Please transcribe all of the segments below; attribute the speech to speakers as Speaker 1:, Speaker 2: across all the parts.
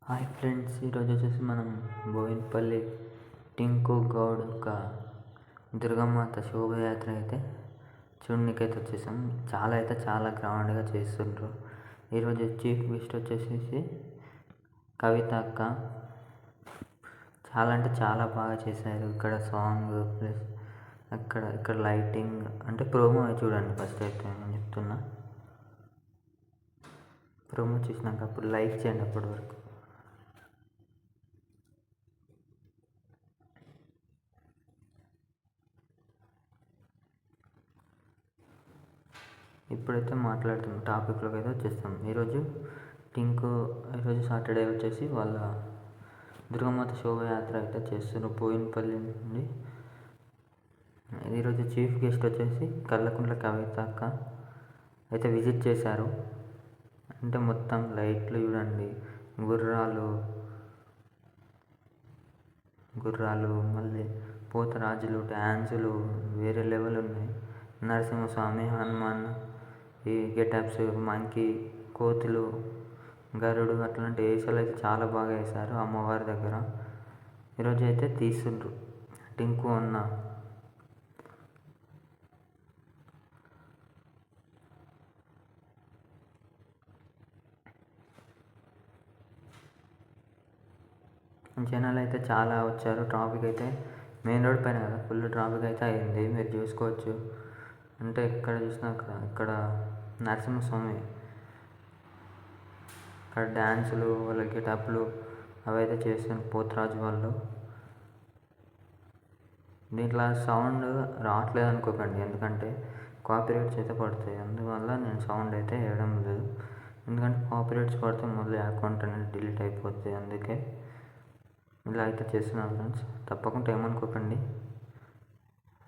Speaker 1: Hi friends, ఈరోజు వచ్చేసి మనం బోయినపల్లి టింకు గౌడ్ ఒక దుర్గమాత శోభయాత్ర అయితే చూడనీకైతే వచ్చేసాం. చాలా గ్రాండ్గా చేస్తుండ్రు. ఈరోజు చీఫ్ గెస్ట్ వచ్చేసి కవిత అక్క. చాలా బాగా చేశారు. ఇక్కడ సాంగ్ ప్లస్ ఇక్కడ లైటింగ్ అంటే ప్రోమో చూడండి. ఫస్ట్ అయితే నేను చెప్తున్నా, ప్రోమో చూసినాక అప్పుడు లైక్ చేయండి. అప్పటి వరకు ఇప్పుడైతే మాట్లాడుతున్నాం, టాపిక్లోకి అయితే వచ్చేస్తాం. ఈరోజు సాటర్డే వచ్చేసి వాళ్ళ దుర్గమాత శోభయాత్ర అయితే చేస్తున్నారు బోయినపల్లి నుండి. ఈరోజు చీఫ్ గెస్ట్ వచ్చేసి కల్వకుంట్ల కవిత అక్క అయితే విజిట్ చేశారు. అంటే మొత్తం లైట్లు చూడండి, గుర్రాలు మళ్ళీ పోతరాజులు, డ్యాన్సులు వేరే లెవెల్ ఉన్నాయి. నరసింహస్వామి, హనుమాన్, ఈ గెటప్స్, మంకీ, కోతులు, గరుడు అట్లాంటి వేషాలు అయితే చాలా బాగా వేశారు అమ్మవారి దగ్గర. ఈరోజు అయితే తీస్తుండ్రు టింకు అన్న. జనాలు అయితే చాలా వచ్చారు. ట్రాఫిక్ అయితే మెయిన్ రోడ్ పైన కదా, ఫుల్ ట్రాఫిక్ అయితే అయింది, మీరు చూసుకోవచ్చు. అంటే ఎక్కడ చూసినా ఇక్కడ నరసింహస్వామి, ఇక్కడ డ్యాన్సులు, వాళ్ళ గెటప్లు అవైతే చేస్తున్నారు పోతరాజు వాళ్ళు. దీంట్లో సౌండ్ రావట్లేదు అనుకోకండి, ఎందుకంటే కాపీరైట్స్ అయితే పడతాయి. అందువల్ల నేను సౌండ్ అయితే వేయడం లేదు, ఎందుకంటే కాపీరైట్స్ పడితే మళ్ళీ అకౌంట్ అనేది డిలీట్ అయిపోతుంది. అందుకే ఇలా అయితే చేస్తున్నాను ఫ్రెండ్స్. తప్పకుండా ఏమనుకోకండి.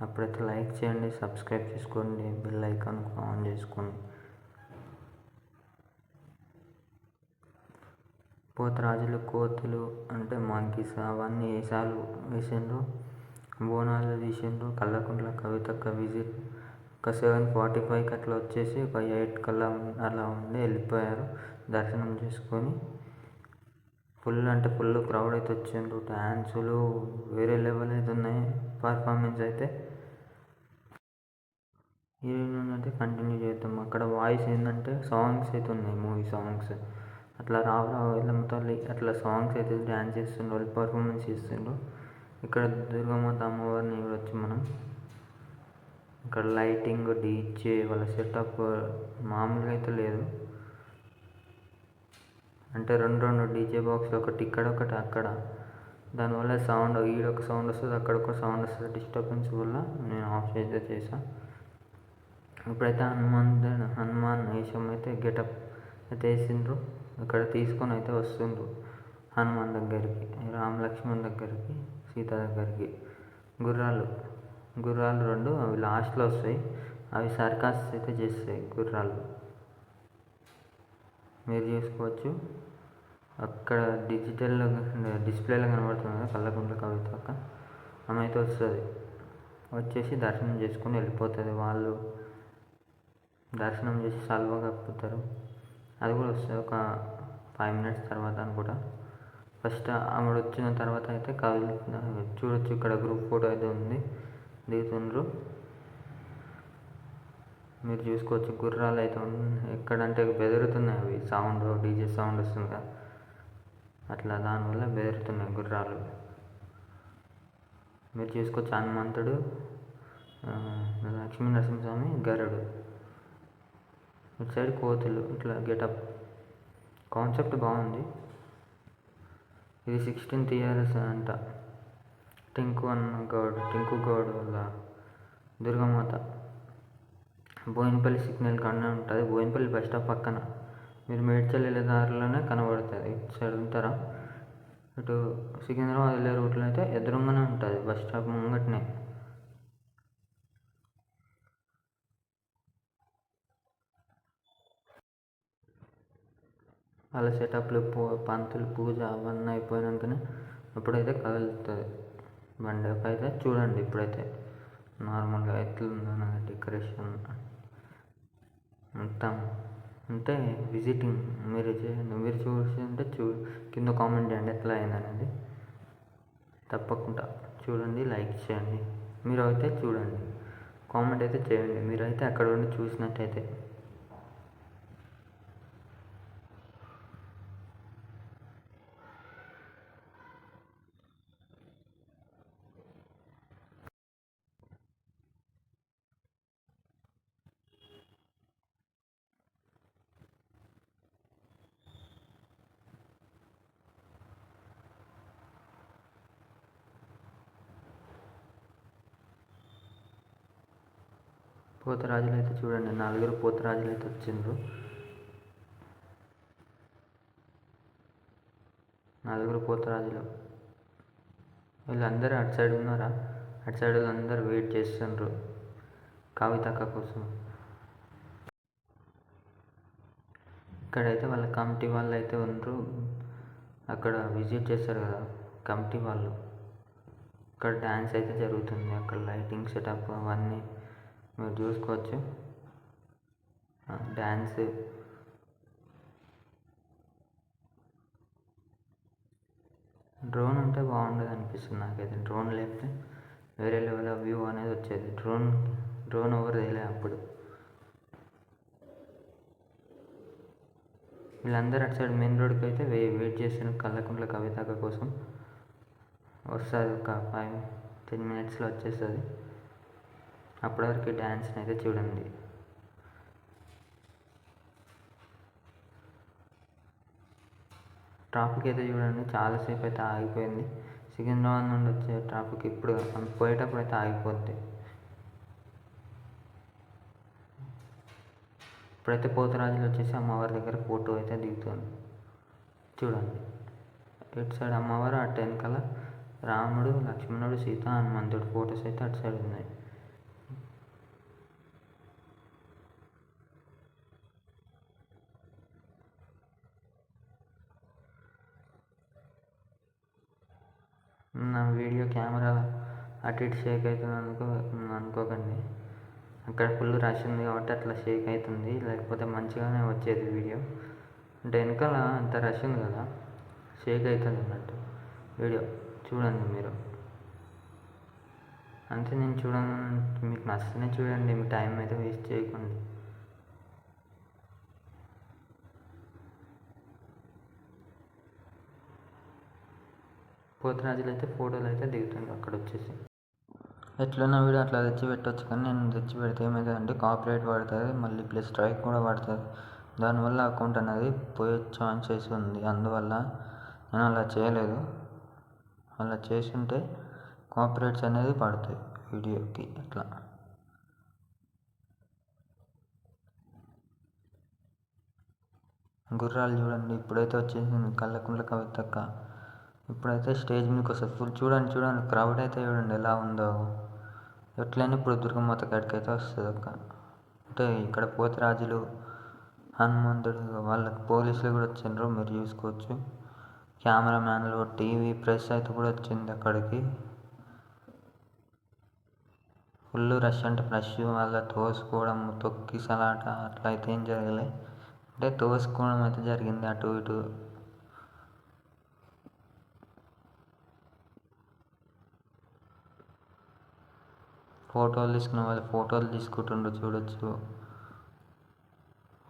Speaker 1: అప్పుడైతే లైక్ చేయండి, సబ్స్క్రైబ్ చేసుకోండి, బెల్ ఐకాన్ ఆన్ చేసుకోండి. పోతరాజులు, కోతులు అంటే మంకీస్ అవన్నీ వేసిండ్రు. బోనాలు తీసిండ్రు. కల్వకుంట్ల కవితక్క విజిట్ ఒక 7:45కి అట్లా వచ్చేసి ఒక 8 కల్లా అలా ఉండి వెళ్ళిపోయారు దర్శనం చేసుకొని. ఫుల్ క్రౌడ్ అయితే వచ్చిండ్రు. డ్యాన్సులు వేరే లెవెల్ అయితే ఉన్నాయి. పర్ఫార్మెన్స్ అయితే ఈరోజు అయితే కంటిన్యూ చేద్దాం. అక్కడ వాయిస్ ఏంటంటే సాంగ్స్ అయితే ఉన్నాయి, మూవీ సాంగ్స్. అట్లా రావు వెళ్ళమ్మతో అట్లా సాంగ్స్ అయితే డ్యాన్స్ చేస్తుండ్రు, వాళ్ళు పర్ఫార్మెన్స్ చేస్తుండ్రు. ఇక్కడ దుర్గమాత అమ్మవారిని చూడొచ్చు మనం. ఇక్కడ లైటింగ్, డీజే, వాళ్ళ సెటప్ మామూలుగా అయితే లేదు. అంటే రెండు డీజే బాక్స్లు, ఒకటి ఇక్కడ ఒకటి అక్కడ. దానివల్ల సౌండ్ ఈడొక సౌండ్ వస్తుంది, అక్కడ ఒక సౌండ్ వస్తుంది. డిస్టర్బెన్స్ వల్ల నేను ఆఫ్ అయితే చేశాను. ఇప్పుడైతే హనుమాన్ వేషం అయితే గెటప్ అయితే వేసిండ్రు. ఇక్కడ తీసుకొని అయితే వస్తుండ్రు హనుమాన్ దగ్గరికి, రామ లక్ష్మణ్ దగ్గరికి, సీత దగ్గరికి. గుర్రాలు రెండు అవి లాస్ట్లో వస్తాయి. అవి సర్కస్ అయితే చేస్తాయి గుర్రాలు, మీరు చూసుకోవచ్చు. అక్కడ డిజిటల్లో డిస్ప్లేలో కనబడుతుంది కదా కల్వకుంట్ల కవిత అక్క. ఆమె అయితే వచ్చేసి దర్శనం చేసుకుని వెళ్ళిపోతుంది. వాళ్ళు దర్శనం చేసి సల్వా కప్పుతారు, అది కూడా వస్తుంది ఒక 5 minutes తర్వాత అనుకుంటా. ఫస్ట్ ఆమె వచ్చిన తర్వాత అయితే చూడొచ్చు. ఇక్కడ గ్రూప్ ఫోటో అయితే ఉంది, దిగుతుండ్రు, మీరు చూసుకోవచ్చు. గుర్రాలు అయితే ఎక్కడంటే బెదురుతున్నాయి, అవి సౌండ్ డీజే సౌండ్ వస్తుంది కదా, అట్లా దానివల్ల బెదురుతున్నాయి గుర్రాలు. మీరు చూసుకోవచ్చు. హనుమంతుడు, లక్ష్మీ నరసింహస్వామి, గరుడు, ఇటు సైడ్ కోతులు. ఇట్లా గెటప్ కాన్సెప్ట్ బాగుంది. ఇది 16th year అంట టింకు గౌడ్ వల్ల దుర్గమాత. బోయినపల్లి సిగ్నల్ కన్నా ఉంటుంది. బోయినపల్లి బస్ స్టాప్ పక్కన, మీరు మేడ్చల్ వెళ్ళే దారిలోనే కనబడుతుంది. ఇటు సైడ్ ఉంటారా, ఇటు సికింద్రాబాద్ వెళ్ళే రూట్లో అయితే ఎదురుగానే ఉంటుంది బస్ స్టాప్ ముంగటనే. వాళ్ళ సెటప్లు, పంతులు పూజ అవన్నీ అయిపోయినాకనే ఇప్పుడైతే కదులుతుంది బండి. అయితే చూడండి ఇప్పుడైతే నార్మల్గా ఎట్లుందన్న డెకరేషన్ మొత్తం అంటే విజిటింగ్ మీరు చూసి కింద కామెంట్ చేయండి ఎట్లా అయిందనేది. తప్పకుండా చూడండి, లైక్ చేయండి. మీరు అయితే చూడండి, కామెంట్ అయితే చేయండి మీరైతే అక్కడ ఉండి చూసినట్టయితే. పోతరాజులు అయితే చూడండి, 4 పోతరాజులు అయితే వచ్చిండ్రు. 4 పోతరాజులు. వీళ్ళందరూ అటు సైడ్ ఉన్నారా? అటు సైడ్ అందరూ వెయిట్ చేస్తుండ్రు కవితక్క కోసం. ఇక్కడైతే వాళ్ళ కమిటీ వాళ్ళు అయితే ఉండరు, అక్కడ విజిట్ చేస్తారు కదా కమిటీ వాళ్ళు. ఇక్కడ డ్యాన్స్ అయితే జరుగుతుంది, అక్కడ లైటింగ్ సెటప్ అవన్నీ మీరు చూసుకోవచ్చు. డ్యాన్స్ డ్రోన్ ఉంటే బాగుండదు అనిపిస్తుంది నాకైతే. డ్రోన్ లేకపోతే వేరే లెవెల్ ఆఫ్ వ్యూ అనేది వచ్చేది. డ్రోన్ ఎవరు తేలే అప్పుడు. వీళ్ళందరూ అటు సైడ్ మెయిన్ రోడ్కి అయితే వెయిట్ చేస్తున్నారు కల్లకుంట్ల కవితక్క కోసం. వస్తుంది ఒక 5-10 minutesలో వచ్చేస్తుంది. అప్పటివరకు డ్యాన్స్ని అయితే చూడండి. ట్రాఫిక్ అయితే చూడండి, చాలాసేపు అయితే ఆగిపోయింది. సికింద్రాబాద్ నుండి వచ్చే ట్రాఫిక్ ఇప్పుడు పోయేటప్పుడు అయితే ఆగిపోద్ది. ఇప్పుడైతే పోతరాజులు వచ్చేసి అమ్మవారి దగ్గర ఫోటో అయితే దిగుతుంది చూడండి. ఇటు సైడ్ అమ్మవారు, అటు వెనకాల రాముడు, లక్ష్మణుడు, సీత, హనుమంతుడు ఫొటోస్ అయితే అటు సైడ్ ఉన్నాయి. నా వీడియో కెమెరా అటు ఇటు షేక్ అవుతుంది అనుకోకండి. అక్కడ ఫుల్ రష్ ఉంది కాబట్టి అట్లా షేక్ అవుతుంది, లేకపోతే మంచిగానే వచ్చేది వీడియో. అంటే వెనకాల అంత రష్ ఉంది కదా, షేక్ అవుతుంది అన్నట్టు వీడియో. చూడండి మీరు అంతే. నేను చూడండి, మీకు నచ్చితేనే చూడండి, మీ టైం అయితే వేస్ట్ చేయకండి. పోతరాజులు అయితే ఫోటోలు అయితే దిగుతుంది అక్కడ వచ్చేసి. ఎట్లున్న వీడియో అట్లా తెచ్చి పెట్టవచ్చు, కానీ నేను తెచ్చి పెడితే ఏమవుతుంది అంటే కాపీరైట్ పడుతుంది, మళ్ళీ ప్లస్ స్ట్రైక్ కూడా పడుతుంది. దానివల్ల అకౌంట్ అనేది పోయే ఛాన్సెస్ ఉంది. అందువల్ల నేను అలా చేయలేదు. అలా చేస్తుంటే కాపీరైట్స్ అనేది పడతాయి వీడియోకి. అట్లా గుర్రాలు చూడండి, ఇప్పుడైతే వచ్చేసింది కల్లకుంట్ల కవితక్క. ఇప్పుడైతే స్టేజ్ మీదకి వస్తుంది. ఫుల్ చూడండి క్రౌడ్ అయితే చూడండి ఎలా ఉందో. ఎట్లయినా ఇప్పుడు దుర్గమాత కాడికి అయితే వస్తుంది అక్క. అంటే ఇక్కడ పోతరాజులు, హనుమంతుడు, వాళ్ళకి పోలీసులు కూడా వచ్చిండ్రు, మీరు చూసుకోవచ్చు. కెమెరామ్యాన్లు, టీవీ, ప్రెస్ అయితే కూడా వచ్చింది అక్కడికి. ఫుల్ రష్, అంటే రష్ వల్ల తోసుకోవడం, తొక్కిసలాట అట్లా అయితే ఏం జరగలే. అంటే తోసుకోవడం అయితే జరిగింది అటు ఇటు. ఫోటోలు తీసుకున్న వాళ్ళు ఫోటోలు తీసుకుంటుండ్రు చూడొచ్చు,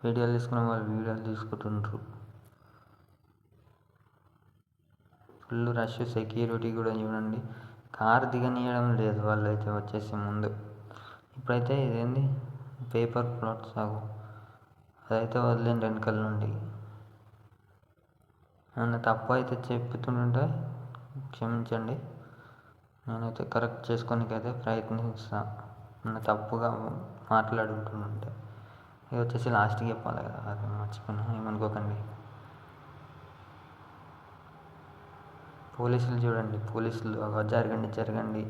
Speaker 1: వీడియోలు తీసుకున్న వాళ్ళు వీడియోలు తీసుకుంటుండ్రు. ఫుల్ రష్, సెక్యూరిటీ కూడా చూడండి, కారు దిగనీయడం లేదు వాళ్ళైతే వచ్చేసి ముందు. ఇప్పుడైతే ఇదేంది పేపర్ ప్లాట్ సాగు అదైతే వదిలేండి వెనకాల నుండి. నన్ను తప్పు అయితే చెప్పుతుంటే క్షమించండి, నేనైతే కరెక్ట్ చేసుకోనికైతే ప్రయత్నిస్తాను. నన్ను తప్పుగా మాట్లాడుతుంటే ఇది వచ్చేసి లాస్ట్కి చెప్పాలి కదా, అది మర్చిపోయినా, ఏమనుకోకండి. పోలీసులు చూడండి, పోలీసులు జరగండి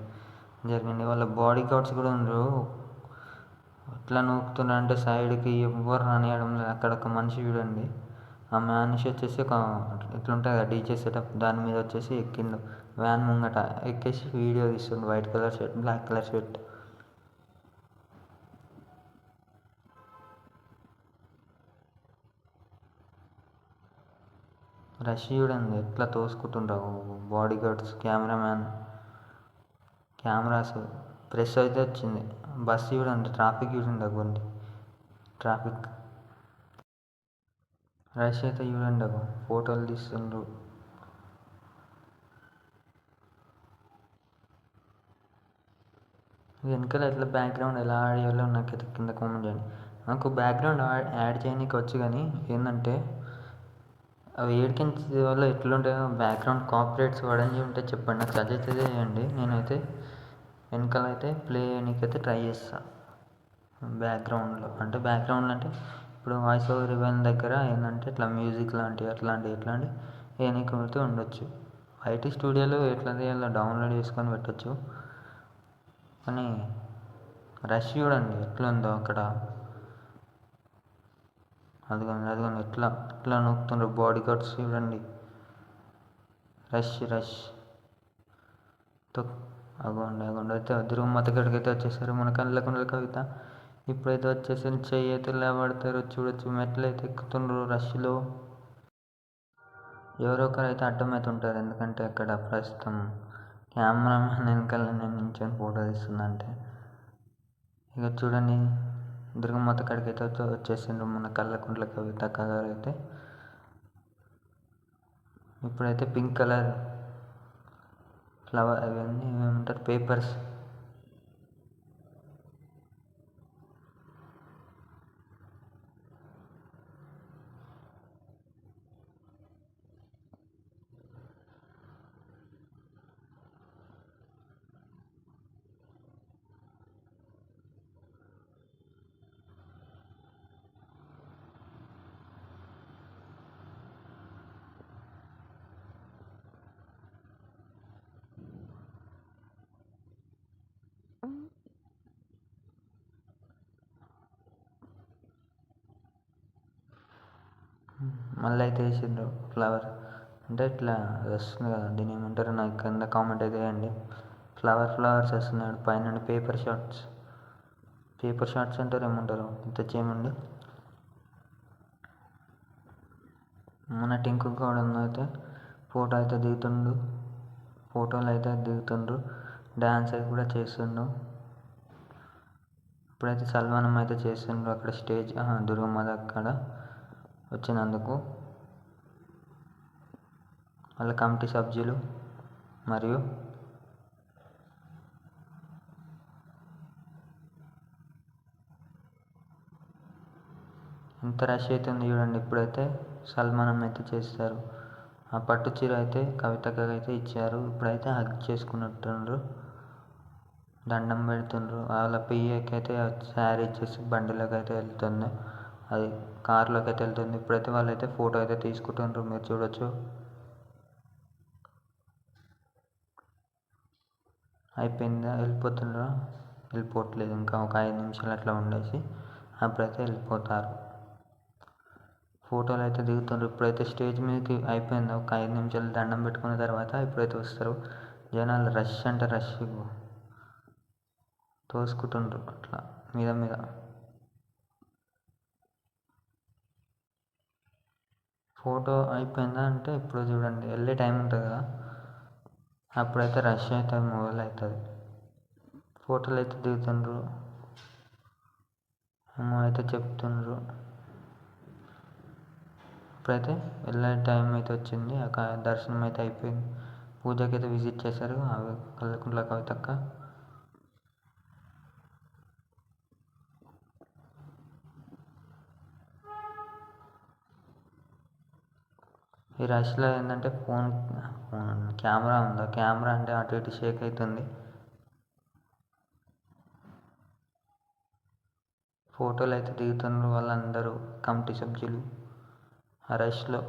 Speaker 1: వాళ్ళ బాడీ గార్డ్స్ కూడా ఉండరు. ఎట్లా నూకుతున్నా అంటే సైడ్కి ఎవ్వరు రానియడం లేదు. అక్కడ ఒక మనిషి చూడండి, ఆ మనిషి వచ్చేసి ఒక ఇట్లుంటుంది కదా డీజే సెటప్, దాని మీద వచ్చేసి ఎక్కిండు వ్యాన్ ముంగట ఎక్కేసి వీడియో తీస్తుండు. White colour shirt, black colour shirt. Rush చూడండి ఎట్లా తోసుకుంటుండ్రు bodyguards, cameraman, cameras. Press అయితే వచ్చింది. బస్సు చూడండి, ట్రాఫిక్ చూడండి, అవ్వండి ట్రాఫిక్. రష్ అయితే చూడండి, ఫోటోలు తీస్తుండ్రు. వెనకాల ఎట్లా బ్యాక్గ్రౌండ్ ఎలా యాడ్ చేయాలో నాకైతే కింద కామెంట్ చేయండి. నాకు బ్యాక్గ్రౌండ్ యాడ్ చేయడానికి వచ్చు, కానీ ఏంటంటే అవి ఏడికించే వల్ల ఎట్లుంటాయో బ్యాక్గ్రౌండ్ కాపీరైట్స్ పడని ఉంటే చెప్పండి, నాకు సజెస్ట్ చేయండి. నేనైతే వెనకాల అయితే ప్లే చేయడానికైతే ట్రై చేస్తాను. బ్యాక్గ్రౌండ్లో అంటే ఇప్పుడు వాయిస్ ఓవర్ ఇవ్వని దగ్గర ఏంటంటే ఇట్లా మ్యూజిక్ లాంటివి అట్లాంటివి ఏనికి ఉండొచ్చు. ఐటీ స్టూడియోలో ఎట్లా తీయాలో డౌన్లోడ్ చేసుకొని పెట్టచ్చు. కానీ రష్ చూడండి ఎట్లా ఉందో అక్కడ. అదిగోండి ఎట్లా నొక్కుతుండ్రు బాడీ గార్డ్స్ చూడండి. రష్ అగోండి అయితే తిరుగుమత గడికి అయితే వచ్చేసారు మన కళ్ళకుండల కవిత. ఇప్పుడైతే వచ్చేసి చెయ్యి అయితే లేవడతారు, చూడొచ్చు. మెట్లు అయితే ఎక్కుతుండ్రు రష్లో. ఎవరో ఒకరు అయితే అడ్డమవుతుంటారు, ఎందుకంటే అక్కడ ప్రస్తుతం కెమెరామెన్ వెనకాల నేను నించొని ఫోటో తీస్తుందంటే. ఇక చూడండి దుర్గమ్మత కాడికి అయితే వచ్చేసిండ్రు మన కళ్ళకుంట్ల కవిత గారు అయితే. ఇప్పుడైతే పింక్ కలర్ ఫ్లవర్ అవన్నీ ఏమంటారు పేపర్స్. మళ్ళీ అయితే వేసిండ్రు ఫ్లవర్, అంటే ఇట్లా వస్తుంది కదా, దీన్ని ఏమంటారు నాకు కింద కామెంట్ అయితే వేయండి. ఫ్లవర్స్ వస్తున్నాడు పైన. పేపర్ షార్ట్స్ అంటారు, ఏమంటారు ఇంత చేయమండి. మన టింకు గౌడ్ అయితే ఫోటోలు అయితే దిగుతుండ్రు, డ్యాన్స్ అయితే కూడా చేస్తుండు. ఇప్పుడైతే సల్మానం అయితే చేస్తుండ్రు అక్కడ స్టేజ్ దుర్గమ్మ అక్కడ వచ్చినందుకు. వాళ్ళ కమిటీ సభ్యులు మరియు ఎంత రష్ అవుతుంది చూడండి. ఇప్పుడైతే సల్మానం అయితే చేస్తారు. ఆ పట్టు చీర అయితే కవితకి అయితే ఇచ్చారు. ఇప్పుడైతే హగ్ చేసుకున్నట్టుండ్రు, దండం పెడుతుండ్రు. వాళ్ళ పియ్యకి అయితే శారీ ఇచ్చేసి బండిలోకి అయితే వెళ్తుంది, అది కార్లోకి అయితే వెళ్తుంది. ఇప్పుడైతే వాళ్ళైతే ఫోటో అయితే తీసుకుంటుండ్రు, మీరు చూడొచ్చు. అయిపోయిందా, వెళ్ళిపోవట్లేదు, ఇంకా ఒక 5 నిమిషాలు అట్లా ఉండేసి అప్పుడైతే వెళ్ళిపోతారు. ఫోటోలు అయితే దిగుతుండ్రు. ఇప్పుడైతే స్టేజ్ మీదకి అయిపోయింది, ఒక 5 నిమిషాలు దండం పెట్టుకున్న తర్వాత ఇప్పుడైతే వస్తారు జనాలు. రష్ అంటే రష్ తోసుకుంటుండ్రు అట్లా మీద. ఫోటో అయిపోయిందా అంటే ఇప్పుడు చూడండి, వెళ్ళే టైం ఉంటుంది కదా, అప్పుడైతే రష్ అయితే మొదలవుతుంది. ఫోటోలు అయితే దిగుతుండ్రు, ఏమో అయితే చెప్తుండ్రు. ఇప్పుడైతే వెళ్ళే టైం అయితే వచ్చింది, దర్శనం అయితే అయిపోయింది. పూజకి అయితే విజిట్ చేశారు కళ్ళకుంట్ల కవితక్క. ఈ రష్లో ఏంటంటే ఫోన్ కెమెరా ఉందా, కెమెరా అంటే అటు ఇటు షేక్ అవుతుంది. ఫోటోలు అయితే దిగుతున్నారు వాళ్ళందరూ కమిటీ సభ్యులు ఆ రష్లో.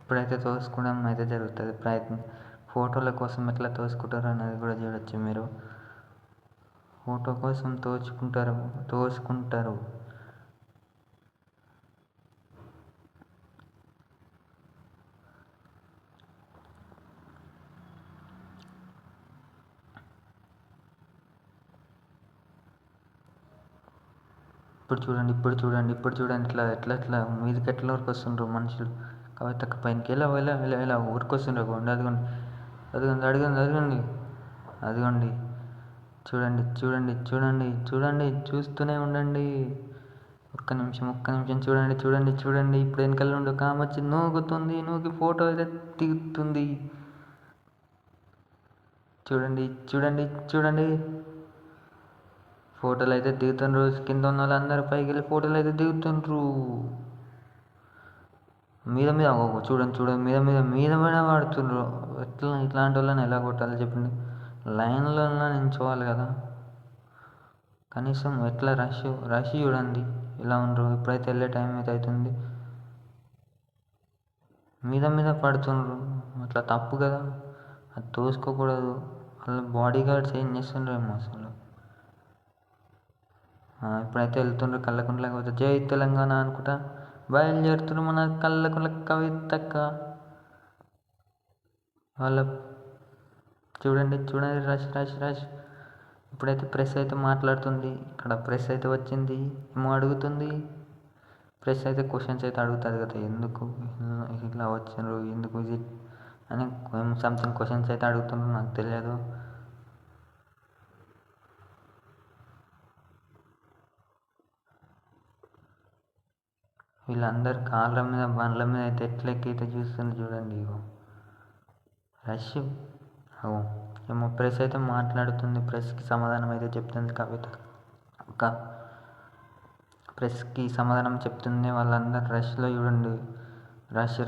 Speaker 1: ఇప్పుడైతే తోసుకోవడం అయితే జరుగుతుంది. ఫోటోల కోసం ఎట్లా తోసుకుంటారు అనేది కూడా చూడొచ్చు మీరు. ఫోటో కోసం తోసుకుంటారు. ఇప్పుడు చూడండి ఇట్లా ఎట్లా మీదకి ఎట్లా ఊరికొస్తుండ్రు మనుషులు. కవితక్క పైనకి ఎలా ఊరికొస్తుండ్రు. అదిగోండి అదిగోండి అదిగోండి అదిగోండి అదిగోండి చూడండి చూస్తూనే ఉండండి. ఒక్క నిమిషం చూడండి. ఇప్పుడు వెనకాల నుండి ఒక ఆమె వచ్చి నూగి ఫోటో అయితే దిగుతుంది. చూడండి ఫోటోలు అయితే దిగుతుండ్రు. కింద ఉన్న వాళ్ళందరూ పైకి వెళ్ళి ఫోటోలు అయితే దిగుతుండ్రు. మీద చూడండి మీద వాడుతుండ్రు. ఇట్లాంటి వాళ్ళని ఎలా కొట్టాలి చెప్పండి. లైన్లో నించోవాలి కదా కనీసం. ఎట్లా రష్ చూడండి ఎలా ఉండరు. ఇప్పుడైతే వెళ్ళే టైం అయితే అవుతుంది. మీద పడుతుండ్రు. అట్లా తప్పు కదా, అది తోసుకోకూడదు. వాళ్ళ బాడీ గార్డ్స్ ఏం చేస్తుండ్రేమో అసలు. ఇప్పుడైతే వెళ్తుండ్రు కళ్ళకుంట్ల కవిత. జై తెలంగాణ అనుకుంటా బయలుదేరుతుండ్రు మన కళ్ళకుంట్ల కవితక్క. వాళ్ళ చూడండి రష్. ఇప్పుడైతే ప్రెస్ అయితే మాట్లాడుతుంది. ఇక్కడ ప్రెస్ అయితే వచ్చింది. ఏమో అడుగుతుంది. ప్రెస్ అయితే క్వశ్చన్స్ అయితే అడుగుతుంది కదా, ఎందుకు ఇలా వచ్చిండ్రు, ఎందుకు విజిట్ అని సంథింగ్ క్వశ్చన్స్ అయితే అడుగుతుండ్రు. నాకు తెలియదు. వీళ్ళందరు కాళ్ళ మీద బండ్ల మీద అయితే ఎట్లెక్కైతే చూస్తుంది చూడండి. రష్ ఏమో ప్రెస్ అయితే మాట్లాడుతుంది. ప్రెస్కి సమాధానం అయితే చెప్తుంది కవిత. ప్రెస్కి సమాధానం చెప్తుంది. వాళ్ళందరూ రష్లో చూడండి. రష్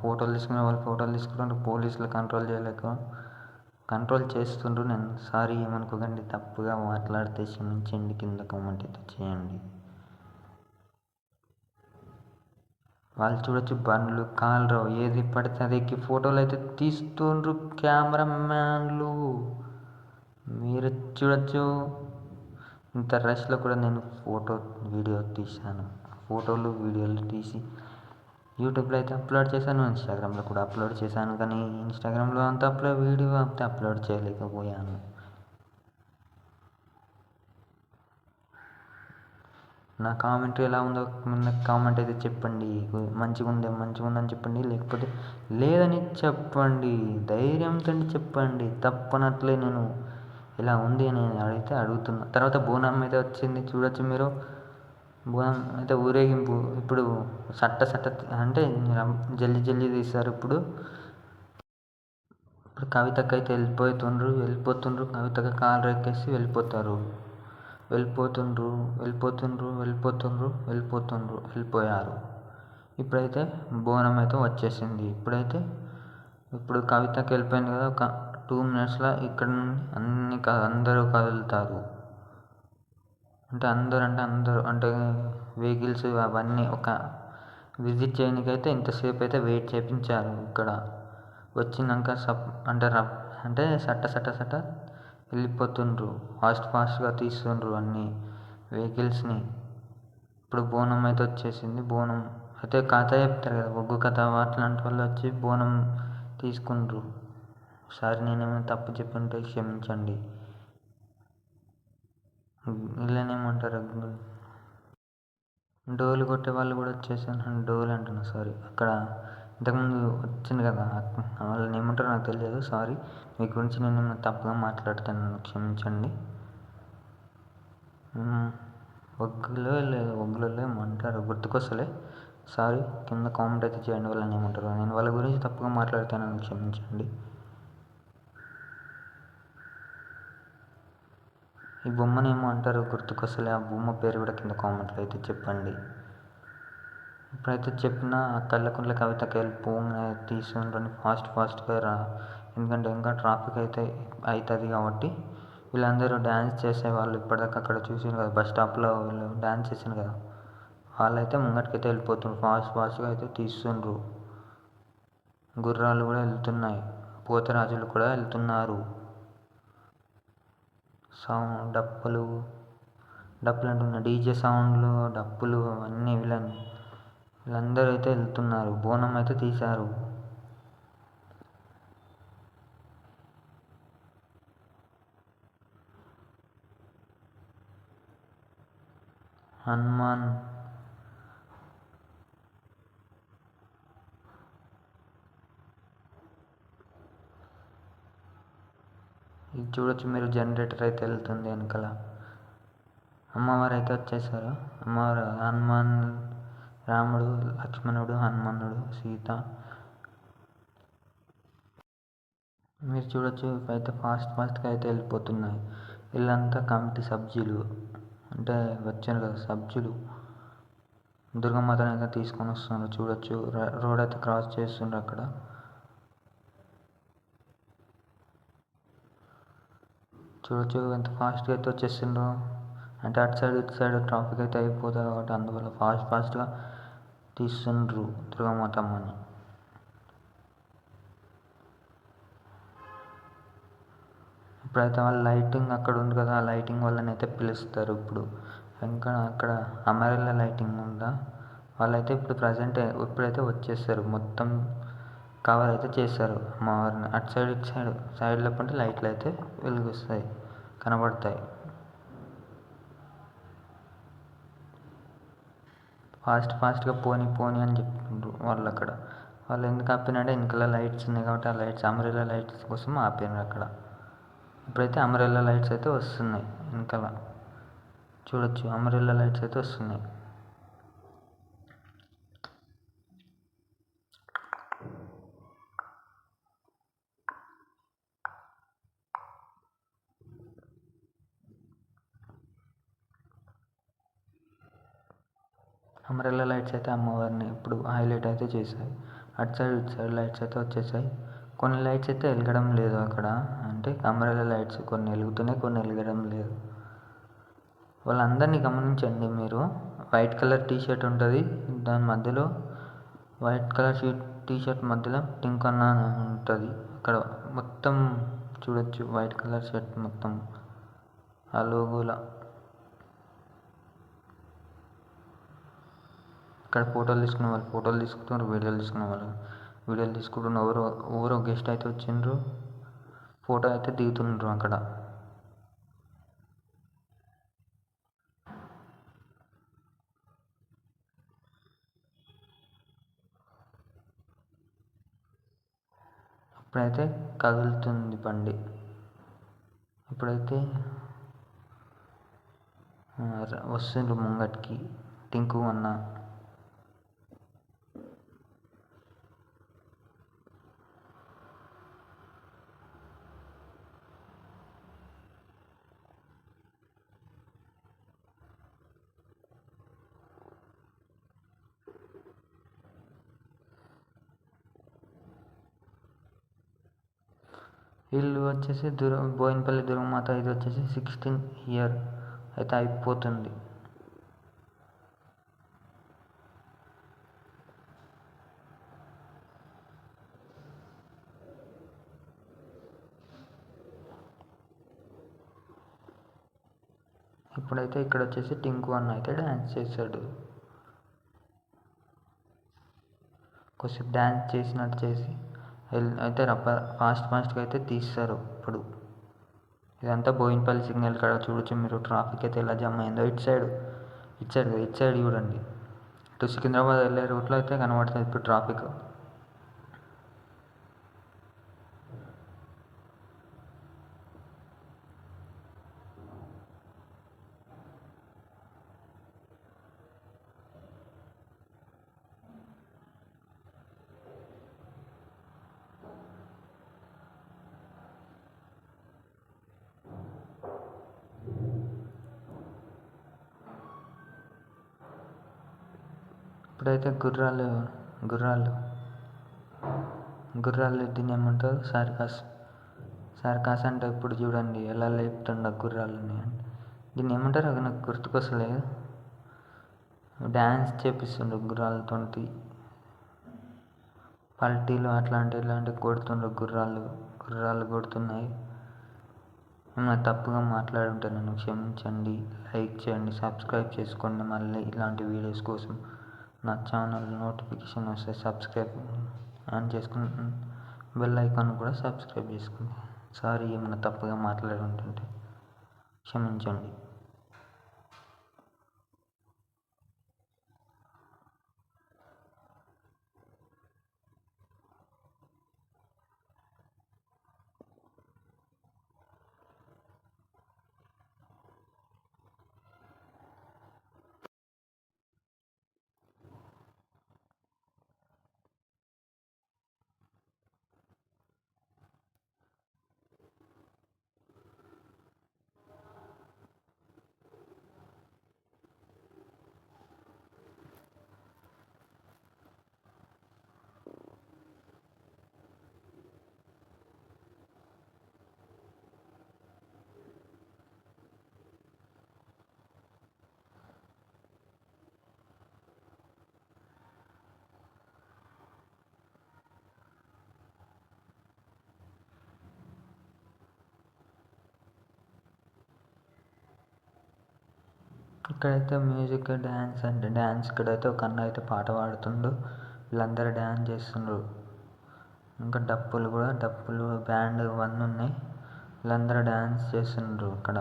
Speaker 1: ఫోటోలు తీసుకునే వాళ్ళు ఫోటోలు తీసుకుంటుండ్రు. పోలీసులు కంట్రోల్ చేస్తుండ్రు. నేను సారీ ఏమనుకోకండి, తప్పుగా మాట్లాడితే క్షమించండి. కింద కామెంట్ అయితే చేయండి. వాళ్ళు చూడొచ్చు బండ్లు కాళ్ళు ఏది పడితే అది ఎక్కి ఫోటోలు అయితే తీస్తుండ్రు కెమెరామ్యాన్లు. మీరు చూడొచ్చు. ఇంత రష్లో కూడా నేను వీడియో తీశాను. వీడియోలు తీసి యూట్యూబ్లో అయితే అప్లోడ్ చేశాను. ఇన్స్టాగ్రామ్లో కూడా అప్లోడ్ చేశాను. కానీ ఇన్స్టాగ్రామ్లో అంత వీడియో అంతా అప్లోడ్ చేయలేకపోయాను. నా కామెంట్ ఎలా ఉందో కామెంట్ అయితే చెప్పండి. మంచిగా ఉందని చెప్పండి, లేకపోతే లేదని చెప్పండి. ధైర్యంతో చెప్పండి. తప్పనట్లే నేను ఇలా ఉంది అని అడుగుతున్నా. తర్వాత బోనం అయితే వచ్చింది చూడొచ్చు మీరు. బోనం అయితే ఊరేగింపు. ఇప్పుడు సట్ట అంటే జల్లి తీస్తారు. ఇప్పుడు కవితకు అయితే వెళ్ళిపోతుండ్రు. కవితకు కాళ్ళు ఎక్కేసి వెళ్ళిపోయారు. ఇప్పుడైతే బోనం అయితే వచ్చేసింది. ఇప్పుడు కవితకి వెళ్ళిపోయింది కదా. ఒక 2 minutesలో ఇక్కడ నుండి అందరూ కదులుతారు. అంటే వెహికల్స్ అవన్నీ ఒక విజిట్ చేయడానికైతే ఇంతసేపు అయితే వెయిట్ చేయించారు. ఇక్కడ వచ్చినాక అంటే సట్ట వెళ్ళిపోతుండ్రు. ఫాస్ట్గా తీస్తుండ్రు అన్ని వెహికల్స్ని. ఇప్పుడు బోనం అయితే వచ్చేసింది. బోనం అయితే కథ చెప్తారు కదా, ఒగ్గు కథ, అట్లాంటి వాళ్ళు వచ్చి బోనం తీసుకుండ్రు. సారీ నేనేమైనా తప్పు చెప్పుంటే క్షమించండి. వీళ్ళనేమంటారు, డోలు కొట్టే వాళ్ళు కూడా వచ్చేసాను. డోలు అంటున్నా, సారీ. అక్కడ ఇంతకుముందు వచ్చింది కదా, వాళ్ళని ఏమంటారో నాకు తెలియదు. సారీ, మీ గురించి నేను తప్పుగా మాట్లాడుతాను, క్షమించండి. ఒగ్గులలో ఏమంటారు గుర్తుకొస్తలే, సారీ. కింద కామెంట్ అయితే చేయండి వాళ్ళని ఏమంటారు. నేను వాళ్ళ గురించి తప్పుగా మాట్లాడుతాను, క్షమించండి. ఈ బొమ్మని ఏమో అంటారు గుర్తుకొస్తలే. ఆ బొమ్మ పేరు కూడా కింద కామెంట్లో అయితే చెప్పండి. ఇప్పుడైతే చెప్పిన కళ్ళకుంట్ల కవితకి వెళ్ళిపోగానే తీసుకుంటాను ఫాస్ట్గా ఎందుకంటే ఇంకా ట్రాఫిక్ అయితే అవుతుంది కాబట్టి. వీళ్ళందరూ డ్యాన్స్ చేసేవాళ్ళు ఇప్పటిదాకా అక్కడ చూసాను కదా, బస్ స్టాప్లో వీళ్ళు డ్యాన్స్ చేసాను కదా, వాళ్ళైతే ముంగటికైతే వెళ్ళిపోతుండ్రు. ఫాస్ట్గా అయితే తీస్తుండ్రు. గుర్రాలు కూడా వెళ్తున్నాయి. పోతరాజులు కూడా వెళ్తున్నారు. డప్పులు అంటున్నా, డీజే సౌండ్లు, డప్పులు అన్నీ వీళ్ళందరూ అయితే వెళ్తున్నారు. బోనం అయితే తీశారు. హనుమాన్ ఇది చూడొచ్చు మీరు, జనరేటర్ అయితే వెళ్తుంది వెనకాల. అమ్మవారు అయితే వచ్చేసారు. అమ్మవారు హనుమాన్, రాముడు, లక్ష్మణుడు, హనుమానుడు, సీత. మీరు చూడొచ్చు అయితే ఫాస్ట్గా అయితే వెళ్ళిపోతున్నాయి. వీళ్ళంతా కమిటీ సభ్యులు, అంటే వచ్చారు కదా సభ్యులు, దుర్గమాతను అయితే తీసుకొని వస్తున్నారు. చూడొచ్చు రోడ్ అయితే క్రాస్ చేస్తున్నారు అక్కడ. చూడొచ్చు ఎంత ఫాస్ట్గా అయితే వచ్చేస్తుండ్రో, అంటే అటు సైడ్ ఇటు సైడ్ ట్రాఫిక్ అయితే అయిపోతుంది కాబట్టి అందువల్ల ఫాస్ట్గా తీస్తుండ్రు దుర్గమాత అమ్మని. ఇప్పుడైతే వాళ్ళు లైటింగ్ అక్కడ ఉంది కదా, ఆ లైటింగ్ వాళ్ళని అయితే పిలుస్తారు. ఇప్పుడు ఇంకా అక్కడ అమరెల్లా లైటింగ్ ఉందా, వాళ్ళైతే ఇప్పుడు ప్రజెంట్ ఇప్పుడైతే వచ్చేస్తారు. మొత్తం కవర్ అయితే చేస్తారు అమ్మవారిని. అటు సైడ్ ఇటు సైడ్లో పంటే లైట్లు అయితే వెలుగుస్తాయి, కనబడతాయి. ఫాస్ట్గా పోనీ అని చెప్తుండ్రు వాళ్ళు అక్కడ. వాళ్ళు ఎందుకు ఆపినంటే వెనకాల లైట్స్ ఉన్నాయి కాబట్టి ఆ లైట్స్ అమరెల్లా లైట్స్ కోసం ఆపినారు అక్కడ. ఇప్పుడైతే అమరెల్లా లైట్స్ అయితే వస్తున్నాయి వెనకాల. చూడొచ్చు అమరెల్లా లైట్స్ అయితే వస్తున్నాయి. అమరెల్లా లైట్స్ అయితే అమ్మవారిని ఇప్పుడు హైలైట్ అయితే చేశాయి. అటు సైడ్ ఇటు సైడ్ లైట్స్ అయితే వచ్చేసాయి. కొన్ని లైట్స్ అయితే వెలగడం లేదు అక్కడ, అంటే అమరెల్లా లైట్స్ కొన్ని వెలుగుతున్నాయి, కొన్ని వెలగడం లేదు. వాళ్ళందరినీ గమనించండి మీరు. వైట్ కలర్ టీషర్ట్ ఉంటుంది, దాని మధ్యలో వైట్ కలర్ టీషర్ట్ మధ్యలో పింక్ అన్న ఉంటుంది అక్కడ. మొత్తం చూడొచ్చు వైట్ కలర్ షర్ట్ మొత్తం ఆ లోగోలా. ఇక్కడ ఫోటోలు తీసుకున్న వాళ్ళు ఫోటోలు తీసుకుంటున్నారు, వీడియోలు తీసుకున్న వాళ్ళు వీడియోలు తీసుకుంటున్నారు. ఎవరో గెస్ట్ అయితే వచ్చిండ్రు, ఫోటో అయితే దిగుతుండ్రు అక్కడ. ఇప్పుడైతే కదులుతుంది బండి. ఇప్పుడైతే వస్తుండ్రు ముంగటికి టింకు అన్న. వీళ్ళు వచ్చేసి బోయినపల్లి దుర్గమాత, ఇది వచ్చేసి 16th ఇయర్ అయితే అయిపోతుంది. ఇప్పుడైతే ఇక్కడ వచ్చేసి టింకు అన్న అయితే డ్యాన్స్ చేశాడు. కొద్దిసేపు డ్యాన్స్ చేసినట్టు చేసి అయితే ఫాస్ట్గా అయితే తీస్తారు. ఇప్పుడు ఇదంతా బోయినపల్లి సిగ్నల్ కాడ చూడొచ్చు మీరు, ట్రాఫిక్ అయితే ఎలా జామ్ అయిందో. ఇటు సైడ్ చూడండి, ఇటు సికింద్రాబాద్ వెళ్ళే రూట్లో అయితే కనబడుతుంది ఇప్పుడు ట్రాఫిక్. ఇప్పుడైతే గుర్రాలు దీన్ని ఏమంటారు, సర్కస్ అంటే ఇప్పుడు చూడండి ఎలా లేపుతుండ గుర్రాలని. దీన్ని ఏమంటారు అది నాకు గుర్తుకొస్తలేదు. డ్యాన్స్ చేపిస్తుండ్రు గుర్రాలతో, పల్టీలు ఇలాంటివి కొడుతుండ్రు. గుర్రాలు కొడుతున్నాయి. ఏమైనా తప్పుగా మాట్లాడుంటే నన్ను క్షమించండి. లైక్ చేయండి, సబ్స్క్రైబ్ చేసుకోండి. మళ్ళీ ఇలాంటి వీడియోస్ కోసం నా ఛానల్ నోటిఫికేషన్ వస్తే సబ్స్క్రైబ్ ఆన్ చేసుకుని బెల్ ఐకాన్ కూడా సబ్స్క్రైబ్ చేసుకోండి. సారీ ఏమైనా తప్పుగా మాట్లాడుంటుంటే క్షమించండి. ఇక్కడైతే మ్యూజిక్ డ్యాన్స్ అంటే డ్యాన్స్ ఇక్కడైతే ఒక అన్న అయితే పాట పాడుతుండు, వీళ్ళందరూ డ్యాన్స్ చేస్తుండ్రు. ఇంకా డప్పులు బ్యాండ్ అవన్నీ ఉన్నాయి, వీళ్ళందరూ డ్యాన్స్ చేస్తుండ్రు ఇక్కడ.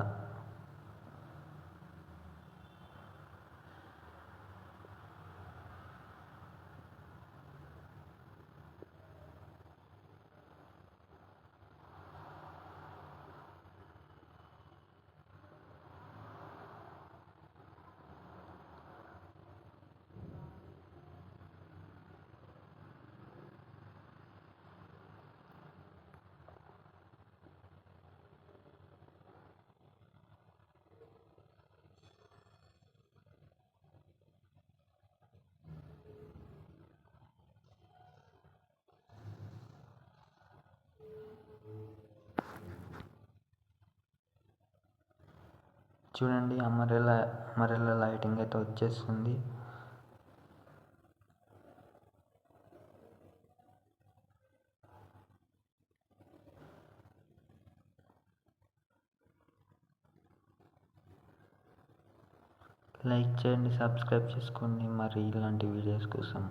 Speaker 1: చూడండి అమరెల్లా లైటింగ్ అయితే వచ్చేస్తుంది. లైక్ చేయండి, సబ్స్క్రైబ్ చేసుకోండి, మరి ఇలాంటి వీడియోస్ కోసం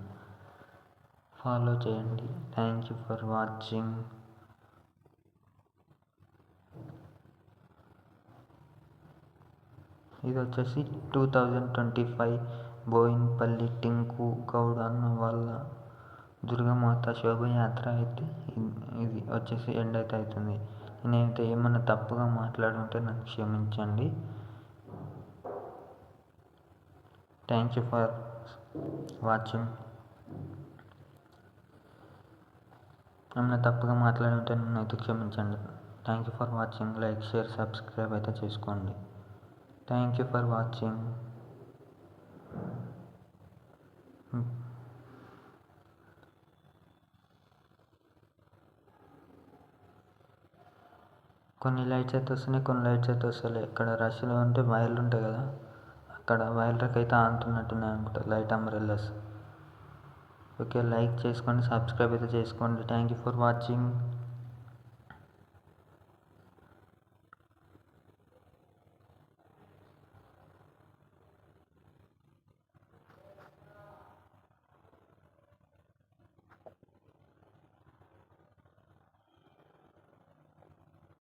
Speaker 1: ఫాలో చేయండి. Thank you for watching. ఇది వచ్చేసి 2025 బోయిన్పల్లి టింకు గౌడ్ అన్న వాళ్ళ దుర్గామాత శోభయాత్ర అయితే ఇది వచ్చేసి ఎండ్ అయితే అవుతుంది. నేనైతే ఏమన్నా తప్పుగా మాట్లాడుంటే నన్ను క్షమించండి. Thank you for watching. ఏమన్నా తప్పుగా మాట్లాడుంటే నన్ను అయితే క్షమించండి. Thank you for watching. Like, share, subscribe అయితే చేసుకోండి. Thank you for watching. కొన్ని లైట్స్ అయితే వస్తున్నాయి, కొన్ని లైట్స్ అయితే వస్తలే. ఇక్కడ రష్లో ఉంటే వైర్లు ఉంటాయి కదా, అక్కడ వైర్లకి అయితే ఆనుతున్నట్టున్నాయి అనుకుంటా లైట్ అంబ్రెల్లాస్. ఓకే, లైక్ చేసుకోండి, సబ్స్క్రైబ్ అయితే చేసుకోండి. Thank you for watching.